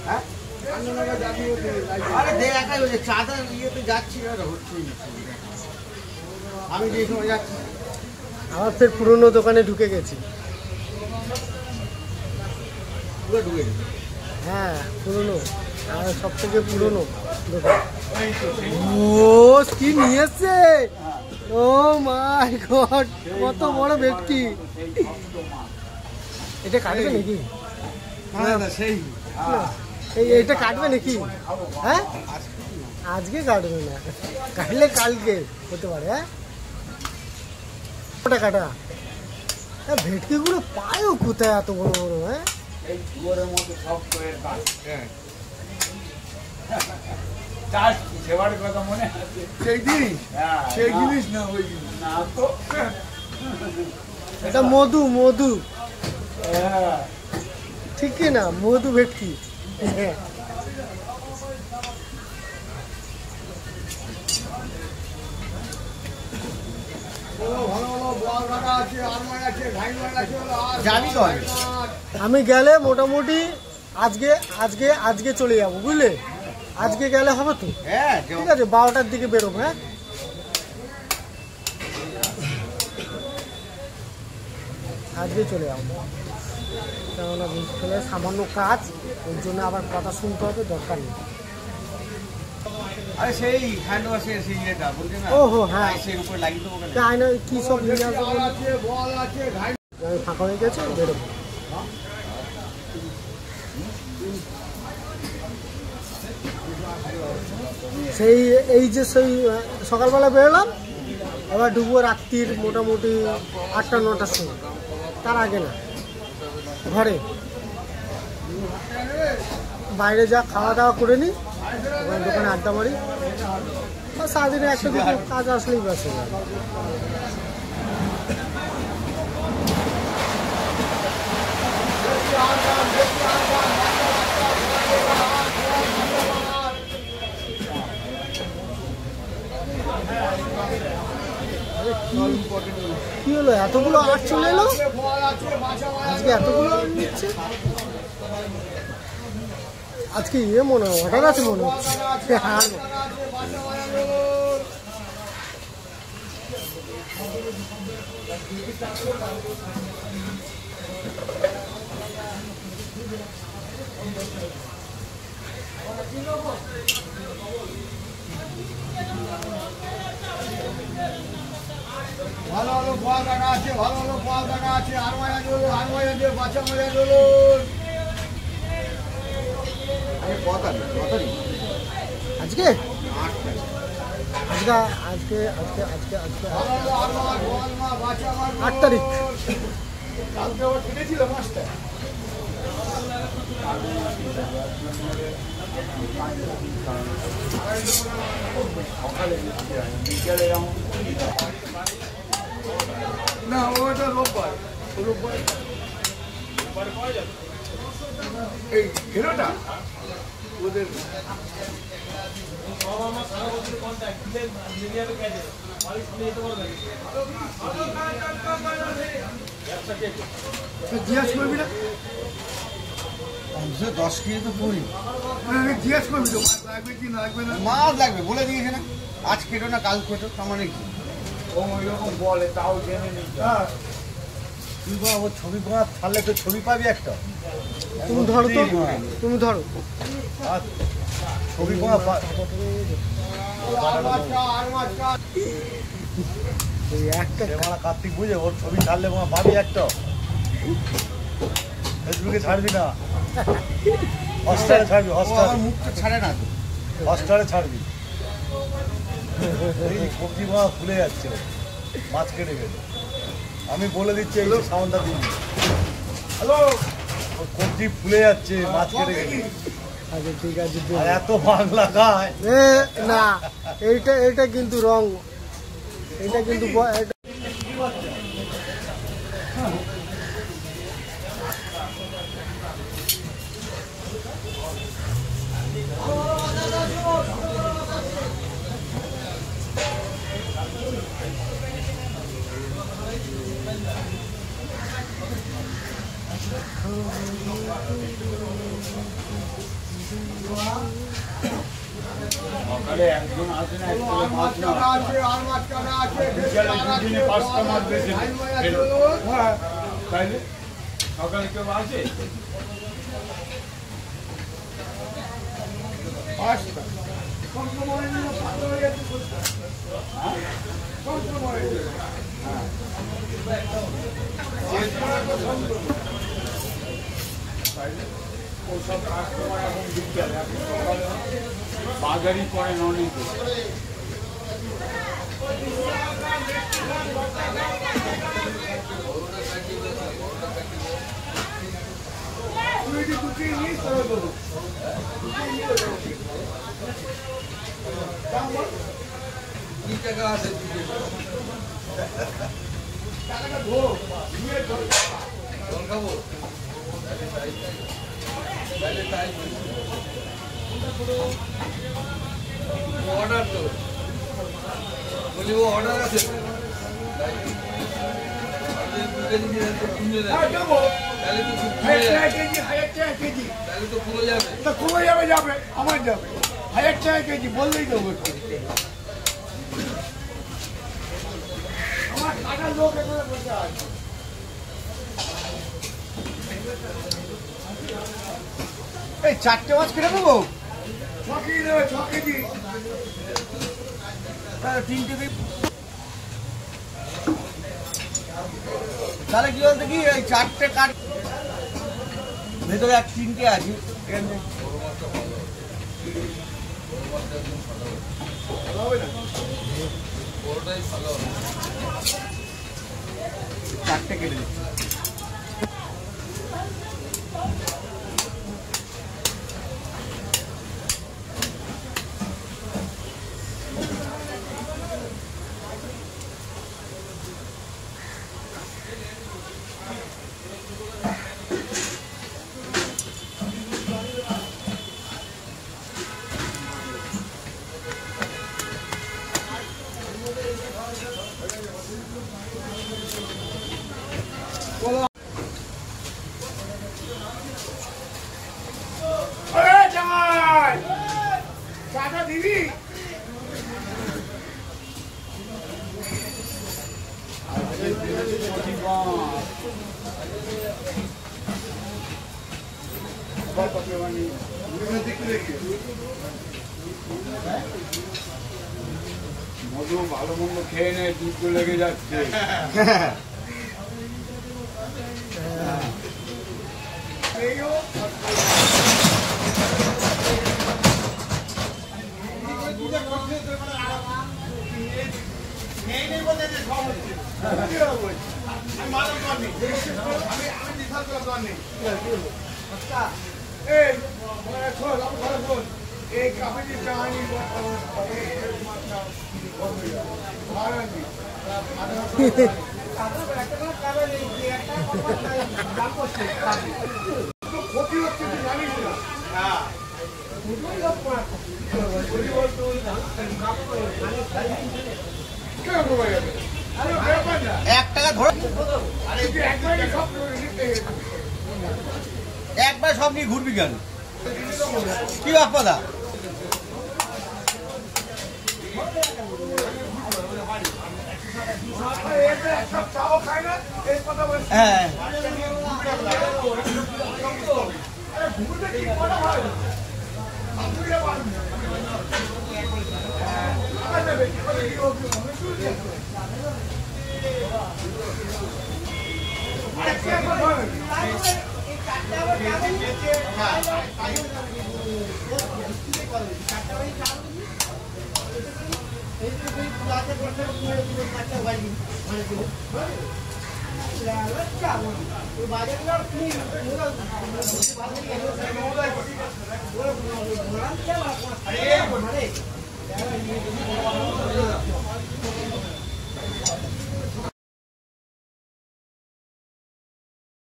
হ্যাঁ আরে দে একাই হচ্ছে চাঁদা ইয়েতে যাচ্ছি আর হচ্ছে আমি যে সময় যাচ্ছি আবার ফের পুরনো দোকানে ঢুকে গেছি। ঢুকে হ্যাঁ পুরনো, আর সব থেকে পুরনো দোকান। ও কি নিয়েছে, ও মাই গড, কত বড় ভেটকি। এটা কাটবে নাকি? সেই এটা কাটবে নাকি? হ্যাঁ আজকে কাটবে না, কাটলে কালকে হতে পারে। হ্যাঁ ওটা কাটা ভেটকিগুলো পায়ও কোথায় এত বড় বড়? হ্যাঁ এটা মধু মধু, ঠিক না? মধু ভেটকি। আমি গেলে মোটামুটি আজকে আজকে আজকে চলে যাবো, বুঝলে? আজকে গেলে হবে তো? ঠিক আছে, 12টার দিকে বেরোবো। হ্যাঁ আজকে চলে যাবো, কেননা বুঝতে হবে সামান্য কাজ, ওর জন্য আবার কথা শুনতে হবে, দরকার নেই। আরে সেই হ্যান্ড ওয়াশের সেই ইয়েটা বলছে না, ওহো হ্যাঁ, সেই উপরে লাগিয়ে দেবো কেন? তাই না, কি সব নিয়ে আসবো? আমি ফাঁকা হয়ে গেছে, বেরোবো। সেই এই যে সেই সকালবেলা বেরোলাম, আবার ঢুকবো রাত্রির মোটামুটি 8টা-9টার সময়, তার আগে না। ঘরে বাইরে যা খাওয়া দাওয়া করে নিই, দোকানে আড্ডা মারি, সারাদিনে একটা দুটো কাজ আসলেই ব্যাস হয়ে যায়। কি হলো, এতগুলো আট চলে এলো আজকে, এতগুলো নিচ্ছে আজকে। ইয়ে মনে হয় অর্ডার আছে মনে হচ্ছে। ভালো ভালো ফল কাটা আছে, ভালো ভালো ফল কাটা আছে। আর মজা চলুন, আর মজা দিয়ে বাচ্চা মজা চলুন। আজকে আজকে আজকে আজকে আজকে আজকে 8 তারিখ। কালকে আবার কিনেছিল মাছটা। না ওটা রোববার, পাওয়া যাবে এই ঘেরোটা ওদের। জিজ্ঞাসা করবি না, 10 কেজি তো পুরি জিজ্ঞাসা করবি তো মাছ লাগবে কি না লাগবে না। মাছ লাগবে বলে দিয়েছে না, আজ কেটো না কাল কেটো, তার মানে কি ওইরকম বলে, তাও জেনে নিতে। তুই ওর ছবি ছাড়লে তো ছবি পাবি একটা। তুমি ধরো তো, তুমি ধরো ছবি একটা কার্তিক বুঝে, ওর ছবি ছাড়লে পাবি একটা। ফেসবুকে ছাড়বি না, হটস্টারে ছাড়বি, হটস্টারে। মুখটা ছাড়ে না, হটস্টারে ছাড়বি। এই কবজি ফুলে যাচ্ছে, মাছ কেটে গেলে। আমি বলে দিচ্ছি, এই সাউন্ডটা দিন। হ্যালো, কবজি ফুলে যাচ্ছে, মাছ কেটে গেলে। আচ্ছা ঠিক আছে, এত বাংলা গায় না, এইটা কিন্তু রং, এটা কিন্তু সকালে একজন আসে না, মাছ আছে, আর মাছ কাটা আছে, দুদিনে 5টা মাছ বেশি তাইলে সকালে কেউ আসে 5টা ওসব কাস্টমার এখন বিজ্ঞান এখন সকালে বাজারই পড়ে অনেক অর্ডার তো বলি ও অর্ডার আছে তাহলে তো পুরো যাবে, কমে যাবে, যাবে আমার যাবে 1000 টাকা কেজি বললেই দেবো। আমার টাকার লোক এখানে বসে আছে। এই 4টে মাছ কিনে দেবো 6 কেজি দেবে, 6 কেজি 3টে তাহলে কি বলতে কি এই 4টে কাঠ ভেতরে 3টে আছে পুরোটাই ভালো হবে। 4টে কেটে দিচ্ছি। মধু ভালো মন্দ খেয়ে নেয়, দুধ লেগে যাচ্ছে। ক্ষতি হচ্ছে তুই জানিস না। 1 টাকা ধরো, একবার সব নিয়ে ঘুরবি কেন? কি বাপ্পাদা হ্যাঁ বাজার